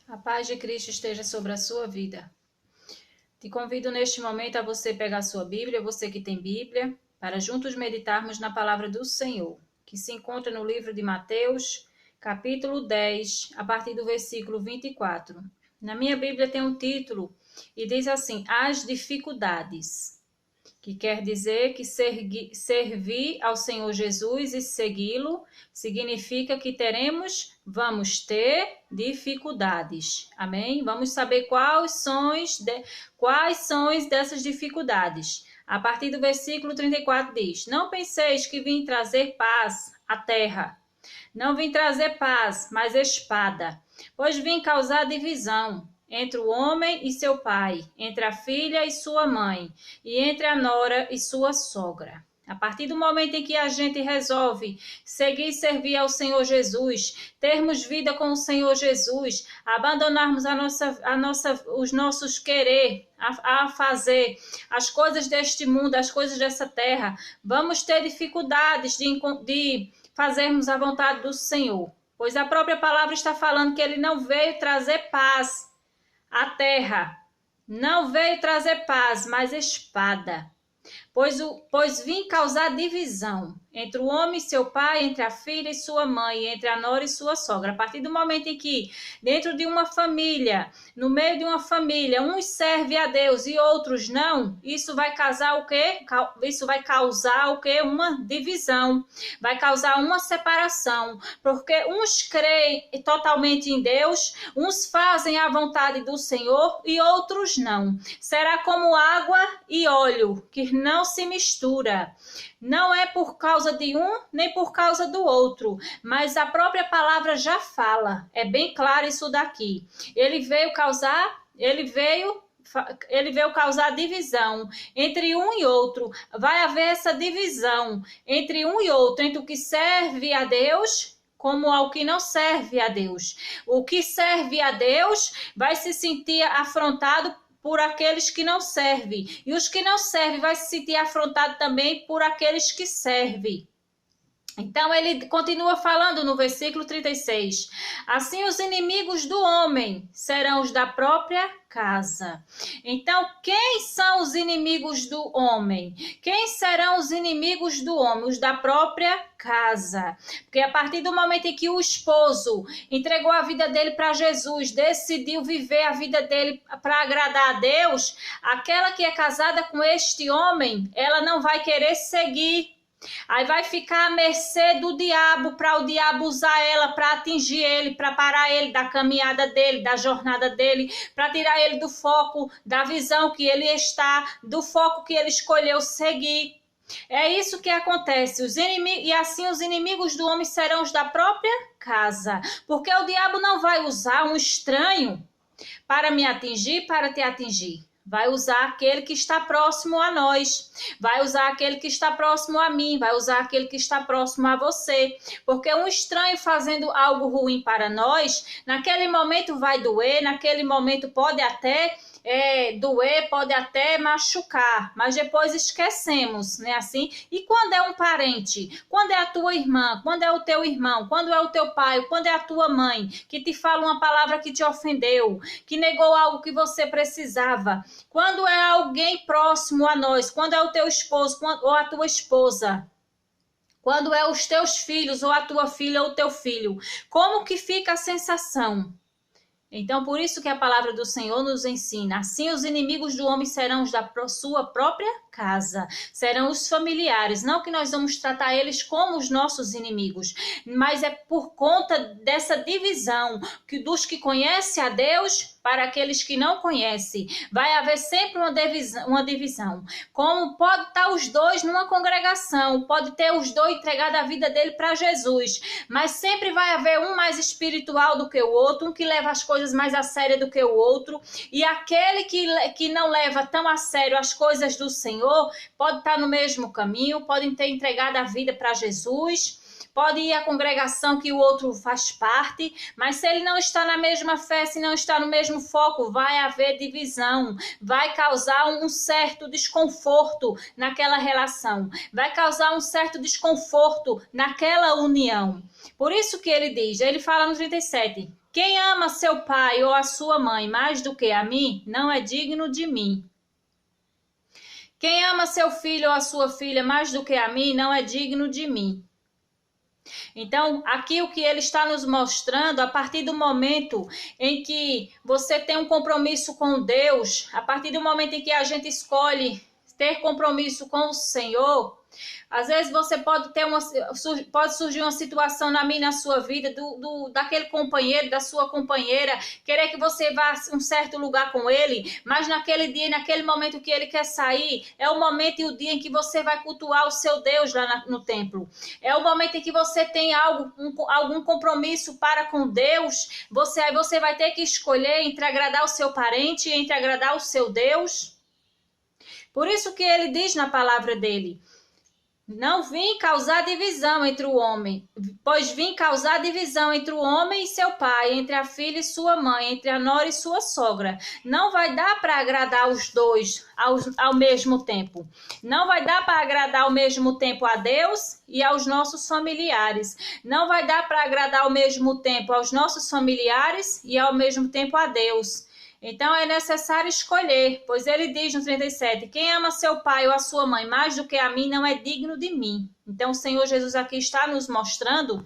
A paz de Cristo esteja sobre a sua vida. Te convido neste momento a você pegar a sua Bíblia, você que tem Bíblia, para juntos meditarmos na palavra do Senhor, que se encontra no livro de Mateus, capítulo 10, a partir do versículo 24. Na minha Bíblia tem um título e diz assim: As dificuldades, que quer dizer que servir ao Senhor Jesus e segui-lo significa que vamos ter dificuldades. Amém? Vamos saber quais são dessas dificuldades. A partir do versículo 34 diz: Não penseis que vim trazer paz à terra. Não vim trazer paz, mas espada, pois vim causar divisão entre o homem e seu pai, entre a filha e sua mãe, e entre a nora e sua sogra. A partir do momento em que a gente resolve seguir e servir ao Senhor Jesus, termos vida com o Senhor Jesus, abandonarmos os nossos querer a fazer as coisas deste mundo, as coisas dessa terra, vamos ter dificuldades de fazermos a vontade do Senhor, pois a própria palavra está falando que ele não veio trazer paz à terra, não veio trazer paz, mas espada. Pois vim causar divisão entre o homem e seu pai, entre a filha e sua mãe, entre a nora e sua sogra. A partir do momento em que, dentro de uma família, no meio de uma família, uns servem a Deus e outros não, isso vai causar o quê? Isso vai causar o quê? Uma divisão, vai causar uma separação, porque uns creem totalmente em Deus, uns fazem a vontade do Senhor e outros não. Será como água e óleo, que não se mistura. Não é por causa de um, nem por causa do outro, mas a própria palavra já fala, é bem claro isso daqui. Ele veio causar divisão entre um e outro. Vai haver essa divisão entre um e outro, entre o que serve a Deus como ao que não serve a Deus. O que serve a Deus vai se sentir afrontado por aqueles que não servem. E os que não servem vai se sentir afrontado também por aqueles que servem. Então ele continua falando no versículo 36. Assim os inimigos do homem serão os da própria casa. Então, quem são os inimigos do homem? Quem serão os inimigos do homem? Os da própria casa. Porque a partir do momento em que o esposo entregou a vida dele para Jesus, decidiu viver a vida dele para agradar a Deus, aquela que é casada com este homem, ela não vai querer seguir. Aí vai ficar à mercê do diabo, para o diabo usar ela para atingir ele, para parar ele da caminhada dele, da jornada dele, para tirar ele do foco, da visão que ele está, do foco que ele escolheu seguir. É isso que acontece. E assim os inimigos do homem serão os da própria casa, porque o diabo não vai usar um estranho para me atingir, para te atingir. Vai usar aquele que está próximo a nós, vai usar aquele que está próximo a mim, vai usar aquele que está próximo a você, porque um estranho fazendo algo ruim para nós, naquele momento vai doer, naquele momento pode até doer, pode até machucar, mas depois esquecemos, né? Assim. E quando é um parente, quando é a tua irmã, quando é o teu irmão, quando é o teu pai, quando é a tua mãe, que te fala uma palavra que te ofendeu, que negou algo que você precisava, quando é alguém próximo a nós, quando é o teu esposo ou a tua esposa, quando é os teus filhos ou a tua filha ou o teu filho, como que fica a sensação? Então, por isso que a palavra do Senhor nos ensina, assim os inimigos do homem serão os da sua própria casa, serão os familiares, não que nós vamos tratar eles como os nossos inimigos, mas é por conta dessa divisão dos que conhecem a Deus para aqueles que não conhecem. Vai haver sempre uma divisão. Como pode estar os dois numa congregação, pode ter os dois entregado a vida dele para Jesus, mas sempre vai haver um mais espiritual do que o outro, um que leva as coisas mais a sério do que o outro, e aquele que não leva tão a sério as coisas do Senhor pode estar no mesmo caminho, podem ter entregado a vida para Jesus, pode ir à congregação que o outro faz parte, mas se ele não está na mesma fé, se não está no mesmo foco, vai haver divisão, vai causar um certo desconforto naquela relação, vai causar um certo desconforto naquela união. Por isso que ele diz, ele fala no 37, Quem ama seu pai ou a sua mãe mais do que a mim, não é digno de mim. Quem ama seu filho ou a sua filha mais do que a mim, não é digno de mim. Então, aqui o que ele está nos mostrando, a partir do momento em que você tem um compromisso com Deus, a partir do momento em que a gente escolhe ter compromisso com o Senhor, às vezes você pode surgir uma situação na minha e na sua vida, daquele companheiro, da sua companheira, querer que você vá a um certo lugar com ele, mas naquele dia, naquele momento que ele quer sair, é o momento e o dia em que você vai cultuar o seu Deus lá no templo. É o momento em que você tem algum compromisso para com Deus, aí você vai ter que escolher entre agradar o seu parente, entre agradar o seu Deus. Por isso que ele diz na palavra dele: não vim causar divisão entre o homem, pois vim causar divisão entre o homem e seu pai, entre a filha e sua mãe, entre a nora e sua sogra. Não vai dar para agradar os dois ao mesmo tempo. Não vai dar para agradar ao mesmo tempo a Deus e aos nossos familiares. Não vai dar para agradar ao mesmo tempo aos nossos familiares e ao mesmo tempo a Deus. Então é necessário escolher, pois ele diz no 37, quem ama seu pai ou a sua mãe mais do que a mim não é digno de mim. Então o Senhor Jesus aqui está nos mostrando,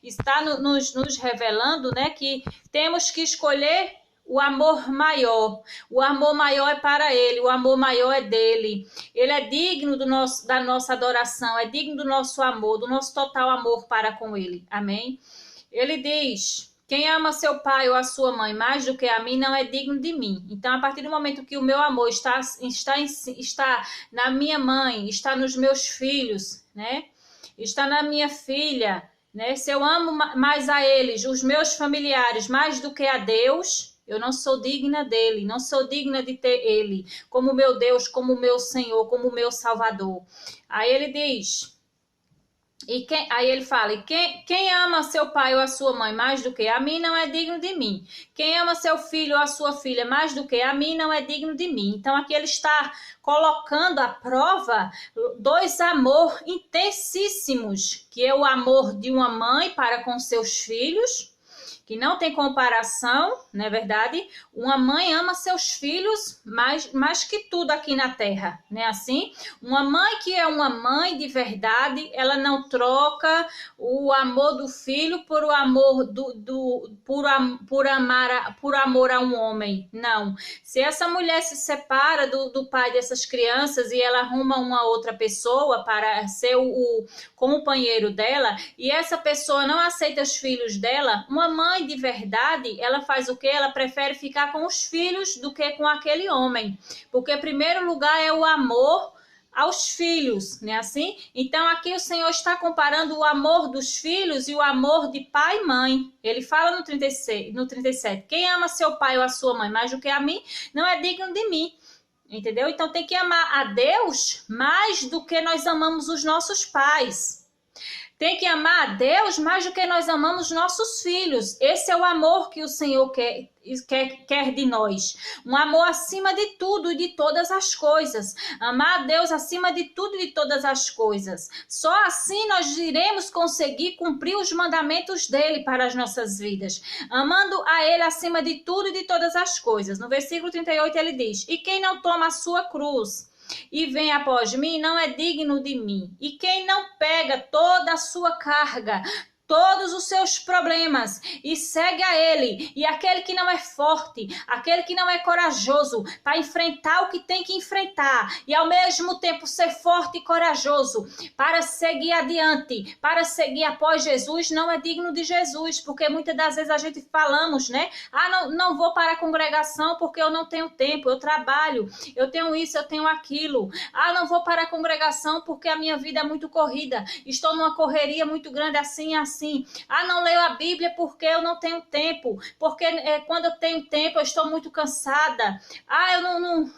está nos revelando, né, que temos que escolher o amor maior. O amor maior é para ele, o amor maior é dele. Ele é digno da nossa adoração, é digno do nosso amor, do nosso total amor para com ele. Amém? Ele diz: quem ama seu pai ou a sua mãe mais do que a mim não é digno de mim. Então, a partir do momento que o meu amor está na minha mãe, está nos meus filhos, né? Está na minha filha, né? Se eu amo mais a eles, os meus familiares, mais do que a Deus, eu não sou digna dele, não sou digna de ter ele como meu Deus, como meu Senhor, como meu Salvador. Aí ele diz... Aí ele fala, quem ama seu pai ou a sua mãe mais do que a mim não é digno de mim. Quem ama seu filho ou a sua filha mais do que a mim não é digno de mim. Então aqui ele está colocando à prova dois amor intensíssimos, que é o amor de uma mãe para com seus filhos, que não tem comparação, não é verdade? Uma mãe ama seus filhos mais que tudo aqui na terra, não é assim? Uma mãe que é uma mãe de verdade, ela não troca o amor do filho por o amor por amor a um homem, não. Se essa mulher se separa do pai dessas crianças e ela arruma uma outra pessoa para ser o companheiro dela, e essa pessoa não aceita os filhos dela, uma mãe de verdade, ela faz o quê? Ela prefere ficar com os filhos do que com aquele homem. Porque, em primeiro lugar, é o amor aos filhos, não é assim? Então, aqui o Senhor está comparando o amor dos filhos e o amor de pai e mãe. Ele fala no 37, quem ama seu pai ou a sua mãe mais do que a mim, não é digno de mim. Entendeu? Então, tem que amar a Deus mais do que nós amamos os nossos pais. Tem que amar a Deus mais do que nós amamos nossos filhos. Esse é o amor que o Senhor quer de nós. Um amor acima de tudo e de todas as coisas. Amar a Deus acima de tudo e de todas as coisas. Só assim nós iremos conseguir cumprir os mandamentos dele para as nossas vidas. Amando a ele acima de tudo e de todas as coisas. No versículo 38 ele diz, e quem não toma a sua cruz e vem após mim, não é digno de mim. E quem não pega toda a sua carga, todos os seus problemas e segue a ele, e aquele que não é forte, aquele que não é corajoso para enfrentar o que tem que enfrentar e ao mesmo tempo ser forte e corajoso para seguir adiante, para seguir após Jesus, não é digno de Jesus, porque muitas das vezes a gente falamos, né? Não vou para a congregação porque eu não tenho tempo, eu trabalho, eu tenho isso, eu tenho aquilo. Não vou para a congregação porque a minha vida é muito corrida, estou numa correria muito grande assim. Não leio a Bíblia porque eu não tenho tempo, porque quando eu tenho tempo eu estou muito cansada. Eu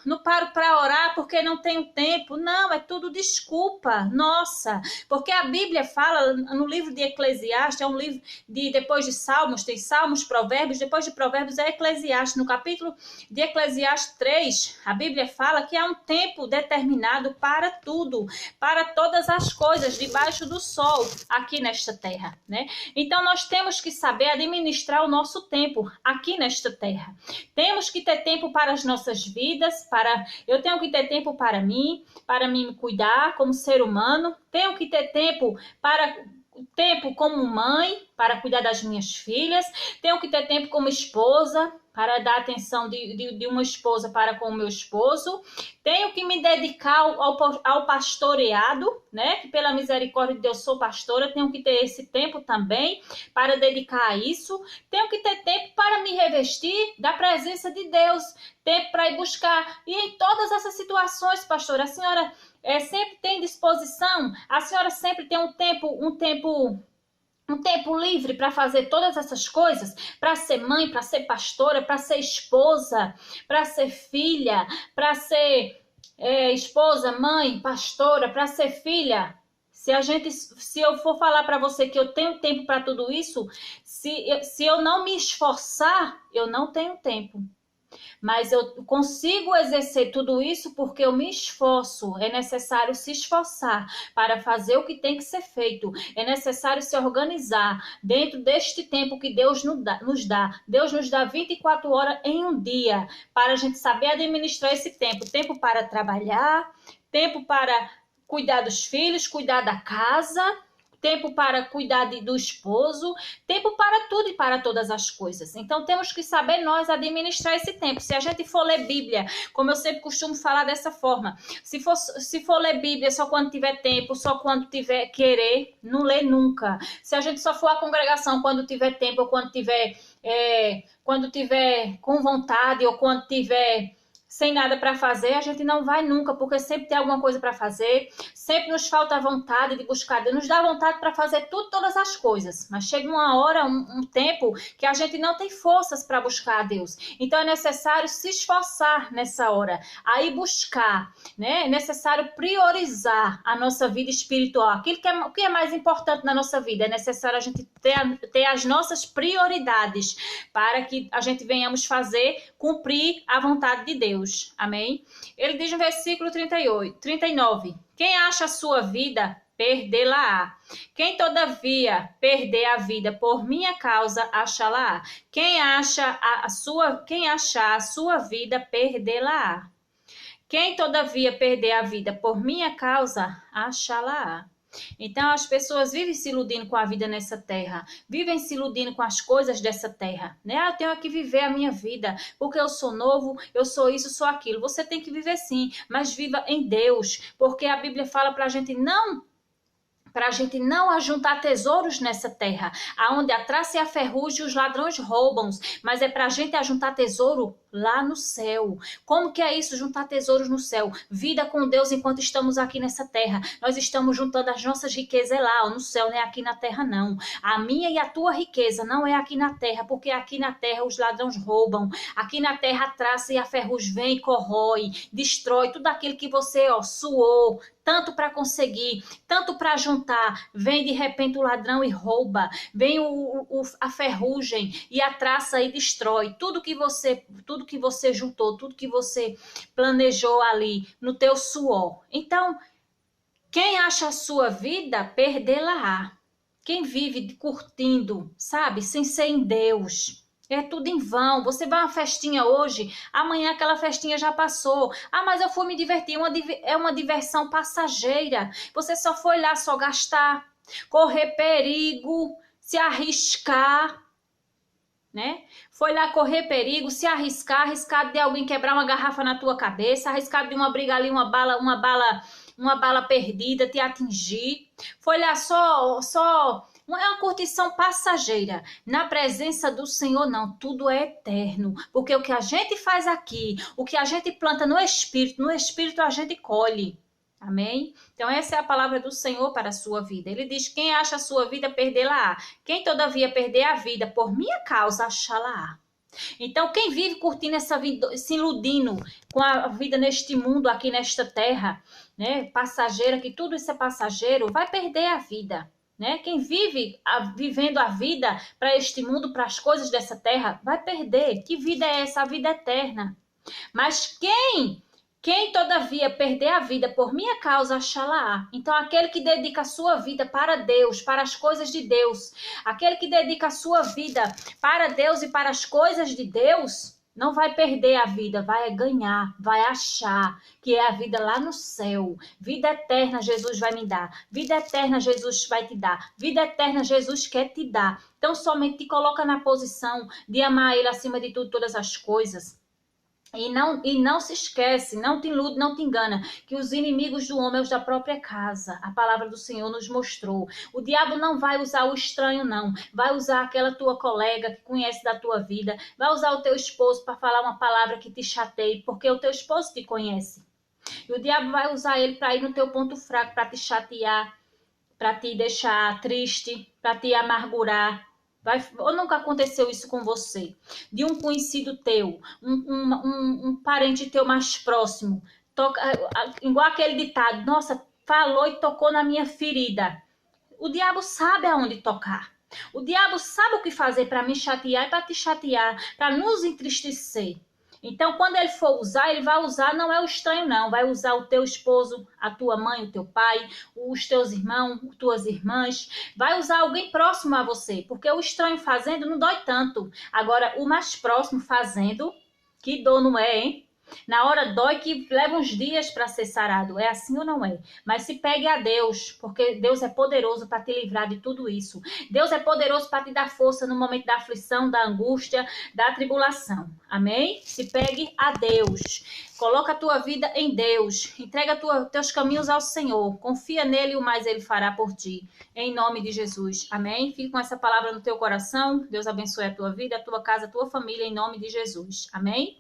não paro para orar porque não tenho tempo. Não, é tudo desculpa, nossa, porque a Bíblia fala no livro de Eclesiastes, é um livro depois de Salmos, tem Salmos, Provérbios, depois de Provérbios é Eclesiastes. No capítulo de Eclesiastes 3, a Bíblia fala que há um tempo determinado para tudo, para todas as coisas debaixo do sol aqui nesta terra. né? Então, nós temos que saber administrar o nosso tempo aqui nesta terra. Temos que ter tempo para as nossas vidas, eu tenho que ter tempo para mim me cuidar como ser humano. Tenho que ter tempo como mãe, para cuidar das minhas filhas. Tenho que ter tempo como esposa, para dar atenção de uma esposa para com o meu esposo. Tenho que me dedicar ao pastoreado, né? Que pela misericórdia de Deus sou pastora, tenho que ter esse tempo também para dedicar a isso. Tenho que ter tempo para me revestir da presença de Deus, tempo para ir buscar. E em todas essas situações, pastora, a senhora sempre tem disposição? A senhora sempre tem um tempo livre para fazer todas essas coisas, para ser mãe, para ser pastora, para ser esposa, para ser filha, para ser esposa, mãe, pastora, para ser filha? Se eu for falar para você que eu tenho tempo para tudo isso, se eu não me esforçar, eu não tenho tempo. Mas eu consigo exercer tudo isso porque eu me esforço. É necessário se esforçar para fazer o que tem que ser feito. É necessário se organizar dentro deste tempo que Deus nos dá. Deus nos dá 24 horas em um dia para a gente saber administrar esse tempo. Tempo para trabalhar, tempo para cuidar dos filhos, cuidar da casa, tempo para cuidar do esposo, tempo para tudo e para todas as coisas. Então, temos que saber nós administrar esse tempo. Se a gente for ler Bíblia, como eu sempre costumo falar dessa forma, se for ler Bíblia só quando tiver tempo, só quando tiver querer, não lê nunca. Se a gente só for à congregação quando tiver tempo, ou quando tiver com vontade, ou quando tiver sem nada para fazer, a gente não vai nunca, porque sempre tem alguma coisa para fazer, sempre nos falta a vontade de buscar Deus, nos dá vontade para fazer todas as coisas, mas chega uma hora, um tempo, que a gente não tem forças para buscar a Deus. Então é necessário se esforçar nessa hora, aí buscar, né? É necessário priorizar a nossa vida espiritual, o que é mais importante na nossa vida. É necessário a gente ter as nossas prioridades para que a gente venhamos cumprir a vontade de Deus. Amém? Ele diz no versículo 39, quem acha a sua vida, perdê-la-á. Quem todavia perder a vida por minha causa, achá-la-á. Quem achar a sua vida, perdê-la-á. Quem todavia perder a vida por minha causa, achá-la-á. Então, as pessoas vivem se iludindo com a vida nessa terra, vivem se iludindo com as coisas dessa terra, né? Eu tenho que viver a minha vida, porque eu sou novo, eu sou isso, sou aquilo. Você tem que viver sim, mas viva em Deus, porque a Bíblia fala para a gente não ajuntar tesouros nessa terra, aonde a traça e a ferrugem os ladrões roubam, mas é para a gente ajuntar tesouro lá no céu. Como que é isso, juntar tesouros no céu? Vida com Deus enquanto estamos aqui nessa terra. Nós estamos juntando as nossas riquezas lá, no céu, não é aqui na terra não. A minha e a tua riqueza não é aqui na terra, porque aqui na terra os ladrões roubam. Aqui na terra a traça e a ferrugem vem e corrói, destrói tudo aquilo que você suou, tanto para conseguir, tanto para juntar. Vem de repente o ladrão e rouba, vem a ferrugem e a traça e destrói tudo que você juntou, tudo que você planejou ali no teu suor. Então, quem acha a sua vida, perdê-la-á. Quem vive curtindo, sabe, sem ser em Deus, é tudo em vão. Você vai a uma festinha hoje, amanhã aquela festinha já passou. Mas eu fui me divertir. É uma diversão passageira. Você só foi lá só gastar, correr perigo, se arriscar, né? Foi lá correr perigo, se arriscar de alguém quebrar uma garrafa na tua cabeça, arriscar de uma briga ali, uma bala perdida te atingir. Foi lá só é uma curtição passageira. Na presença do Senhor, não. Tudo é eterno. Porque o que a gente faz aqui, o que a gente planta no Espírito a gente colhe. Amém? Então, essa é a palavra do Senhor para a sua vida. Ele diz, quem acha a sua vida, perdê-la-á. Quem todavia perder a vida, por minha causa, achá-la-á. Então, quem vive curtindo essa vida, se iludindo com a vida neste mundo, aqui nesta terra, né, passageira, que tudo isso é passageiro, vai perder a vida, né? Quem vive vivendo a vida para este mundo, para as coisas dessa terra, vai perder. Que vida é essa? A vida eterna. Mas quem Quem, todavia, perder a vida por minha causa, achá-la-á. Então, aquele que dedica a sua vida para Deus, para as coisas de Deus, aquele que dedica a sua vida para Deus e para as coisas de Deus, não vai perder a vida, vai ganhar, vai achar que é a vida lá no céu. Vida eterna Jesus vai me dar. Vida eterna Jesus vai te dar. Vida eterna Jesus quer te dar. Então, somente te coloca na posição de amar Ele acima de tudo, todas as coisas. E não se esquece, não te ilude, não te engana, que os inimigos do homem é os da própria casa. A palavra do Senhor nos mostrou. O diabo não vai usar o estranho, não. Vai usar aquela tua colega que conhece da tua vida. Vai usar o teu esposo para falar uma palavra que te chateie, porque o teu esposo te conhece. E o diabo vai usar ele para ir no teu ponto fraco, para te chatear, para te deixar triste, para te amargurar. Ou nunca aconteceu isso com você? De um conhecido teu, um parente teu mais próximo, igual aquele ditado, nossa, falou e tocou na minha ferida. O diabo sabe aonde tocar. O diabo sabe o que fazer para me chatear e para te chatear, para nos entristecer. Então, quando ele for usar, ele vai usar, não é o estranho, não. Vai usar o teu esposo, a tua mãe, o teu pai, os teus irmãos, tuas irmãs. Vai usar alguém próximo a você, porque o estranho fazendo não dói tanto. Agora, o mais próximo fazendo, que dor não é, hein? Na hora dói que leva uns dias para ser sarado. É assim ou não é? Mas se pegue a Deus, porque Deus é poderoso para te livrar de tudo isso. Deus é poderoso para te dar força no momento da aflição, da angústia, da tribulação. Amém? Se pegue a Deus. Coloca a tua vida em Deus. Entrega teus caminhos ao Senhor. Confia nele e o mais ele fará por ti. Em nome de Jesus. Amém? Fique com essa palavra no teu coração. Deus abençoe a tua vida, a tua casa, a tua família, em nome de Jesus. Amém?